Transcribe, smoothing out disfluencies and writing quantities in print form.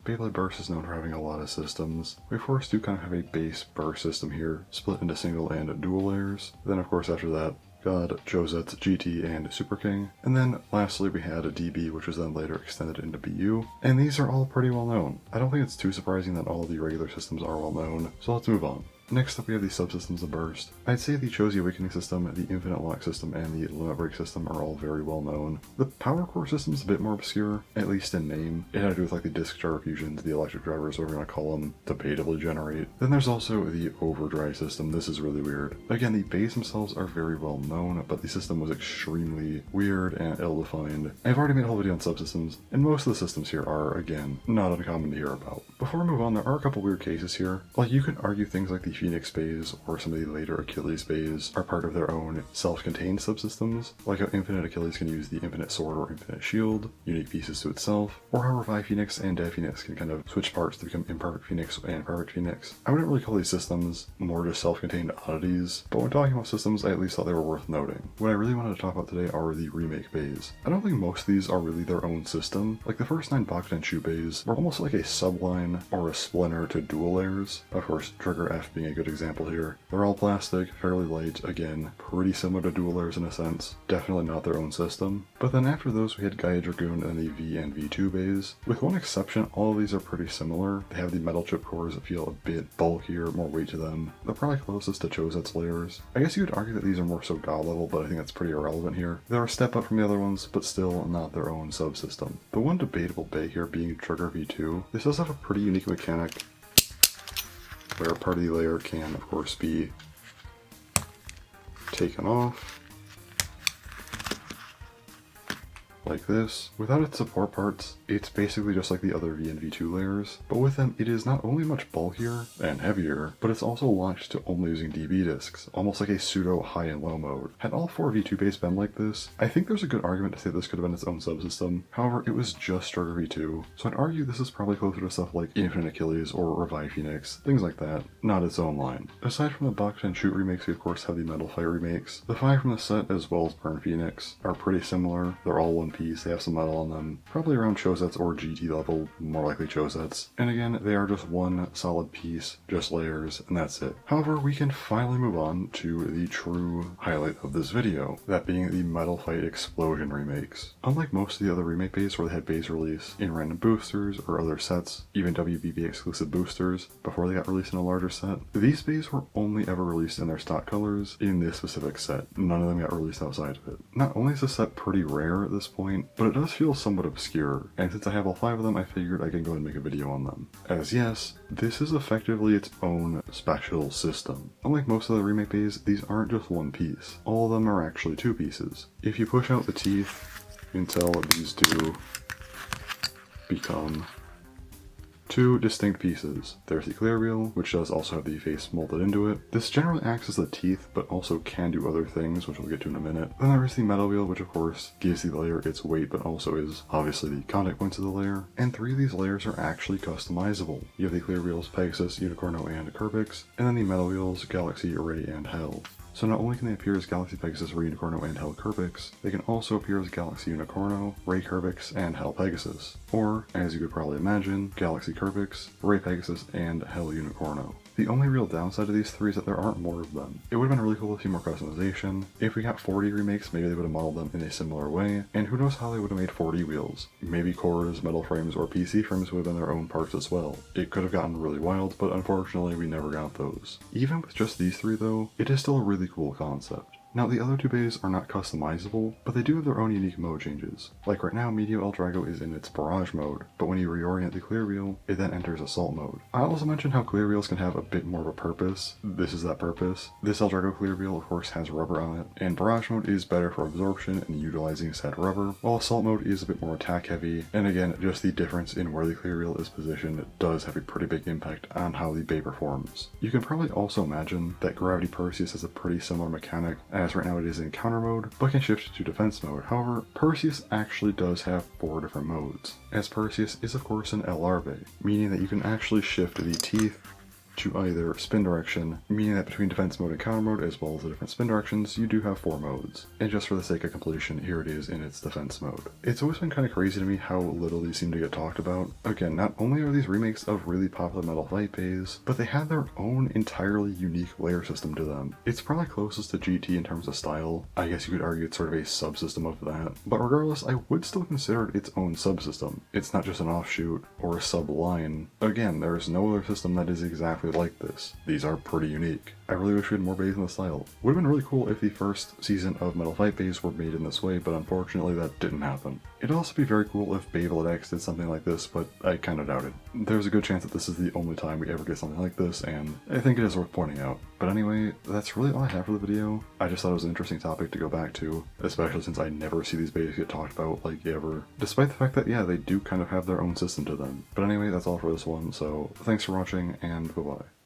Beyblade Burst is known for having a lot of systems. We of course do kind of have a base burst system here, split into single and dual layers. Then of course after that, got Joset's GT and Super King. And then lastly we had a DB, which was then later extended into BU. And these are all pretty well known. I don't think it's too surprising that all of the regular systems are well known, so let's move on. Next up we have the subsystems of Burst. I'd say the Chosen Awakening system, the Infinite Lock system, and the Limit Break system are all very well known. The Power Core system is a bit more obscure, at least in name. It had to do with like the disc driver fusions, the electric drivers, whatever you want to call them, debatably generate. Then there's also the Overdrive system. This is really weird. Again, the base themselves are very well known, but the system was extremely weird and ill-defined. I've already made a whole video on subsystems, and most of the systems here are, again, not uncommon to hear about. Before we move on, there are a couple weird cases here. Like, you can argue things like the Phoenix bays or some of the later Achilles bays are part of their own self-contained subsystems, like how Infinite Achilles can use the Infinite Sword or Infinite Shield, unique pieces to itself, or how Revive Phoenix and Dead Phoenix can kind of switch parts to become Imperfect Phoenix and Perfect Phoenix. I wouldn't really call these systems more just self-contained oddities, but when talking about systems, I at least thought they were worth noting. What I really wanted to talk about today are the Remake bays. I don't think most of these are really their own system. Like the first 9 Bakugan Shu bays were almost like a subline or a splinter to dual layers. Of course, Trigger F being a good example here. They're all plastic, fairly light, again, pretty similar to dual layers in a sense, definitely not their own system. But then after those we had Gaia Dragoon and the V and V2 bays. With one exception, all of these are pretty similar. They have the metal chip cores that feel a bit bulkier, more weight to them. They're probably closest to Choset's layers. I guess you could argue that these are more so God level, but I think that's pretty irrelevant here. They're a step up from the other ones, but still not their own subsystem. The one debatable bay here being Trigger V2. This does have a pretty unique mechanic where part of the layer can, of course, be taken off like this. Without its support parts, it's basically just like the other V and V2 layers, but with them it is not only much bulkier and heavier, but it's also launched to only using DB discs, almost like a pseudo high and low mode. Had all 4 V2 bays been like this, I think there's a good argument to say this could have been its own subsystem. However, it was just Trigger V2, so I'd argue this is probably closer to stuff like Infinite Achilles or Revive Phoenix, things like that, not its own line. Aside from the Bakugan Shoot remakes, we of course have the Metal Fight remakes. The 5 from the set, as well as Burn Phoenix, are pretty similar. They're all one piece, they have some metal on them, probably around Choset's or GT level, more likely Choset's. And again, they are just one solid piece, just layers, and that's it. However, we can finally move on to the true highlight of this video, that being the Metal Fight Explosion remakes. Unlike most of the other remake bays where they had bays release in random boosters or other sets, even WBB exclusive boosters, before they got released in a larger set, these bays were only ever released in their stock colors in this specific set. None of them got released outside of it. Not only is this set pretty rare at this point, but it does feel somewhat obscure, and since I have all 5 of them, I figured I can go and make a video on them. As yes, this is effectively its own special system. Unlike most of the remake bays, these aren't just one piece. All of them are actually 2 pieces. If you push out the teeth, you can tell these do become 2 distinct pieces. There's the clear wheel, which does also have the face molded into it. This generally acts as the teeth, but also can do other things, which we'll get to in a minute. Then there is the metal wheel, which of course gives the layer its weight, but also is obviously the contact points of the layer. And 3 of these layers are actually customizable. You have the clear wheels Pegasus, Unicorno, and Curbix, and then the metal wheels Galaxy, Ray, and Hell. So not only can they appear as Galaxy Pegasus, Ray Unicorno, and Hell Curbix, they can also appear as Galaxy Unicorno, Ray Curbix, and Hell Pegasus. Or, as you could probably imagine, Galaxy Curbix, Ray Pegasus, and Hell Unicorno. The only real downside of these 3 is that there aren't more of them. It would have been really cool to see more customization. If we got 40 remakes, maybe they would have modeled them in a similar way, and who knows how they would have made 40 wheels. Maybe cores, metal frames, or PC frames would have been their own parts as well. It could have gotten really wild, but unfortunately we never got those. Even with just these 3 though, it is still a really cool concept. Now, the other 2 bays are not customizable, but they do have their own unique mode changes. Like right now, Medio El Drago is in its Barrage mode, but when you reorient the clear wheel, it then enters Assault mode. I also mentioned how clear wheels can have a bit more of a purpose. This is that purpose. This El Drago clear wheel, of course, has rubber on it, and Barrage mode is better for absorption and utilizing said rubber, while Assault mode is a bit more attack heavy, and again, just the difference in where the clear wheel is positioned does have a pretty big impact on how the bay performs. You can probably also imagine that Gravity Perseus has a pretty similar mechanic, as right now it is in counter mode, but can shift to defense mode. However, Perseus actually does have 4 different modes, as Perseus is of course an LR bay, meaning that you can actually shift the teeth to either spin direction, meaning that between defense mode and counter mode, as well as the different spin directions, you do have 4 modes. And just for the sake of completion, here it is in its defense mode. It's always been kind of crazy to me how little these seem to get talked about. Again, not only are these remakes of really popular Metal Fight Bays, but they have their own entirely unique layer system to them. It's probably closest to GT in terms of style. I guess you could argue it's sort of a subsystem of that. But regardless, I would still consider it its own subsystem. It's not just an offshoot or a sub-line. Again, there is no other system that is exactly like this. These are pretty unique. I really wish we had more bays in the style. Would have been really cool if the first season of Metal Fight Bays were made in this way, but unfortunately that didn't happen. It'd also be very cool if Beyblade X did something like this, but I kinda doubt it. There's a good chance that this is the only time we ever get something like this, and I think it is worth pointing out. But anyway, that's really all I have for the video. I just thought it was an interesting topic to go back to, especially since I never see these bays get talked about like ever, despite the fact that, yeah, they do kind of have their own system to them. But anyway, that's all for this one, so thanks for watching, and bye-bye.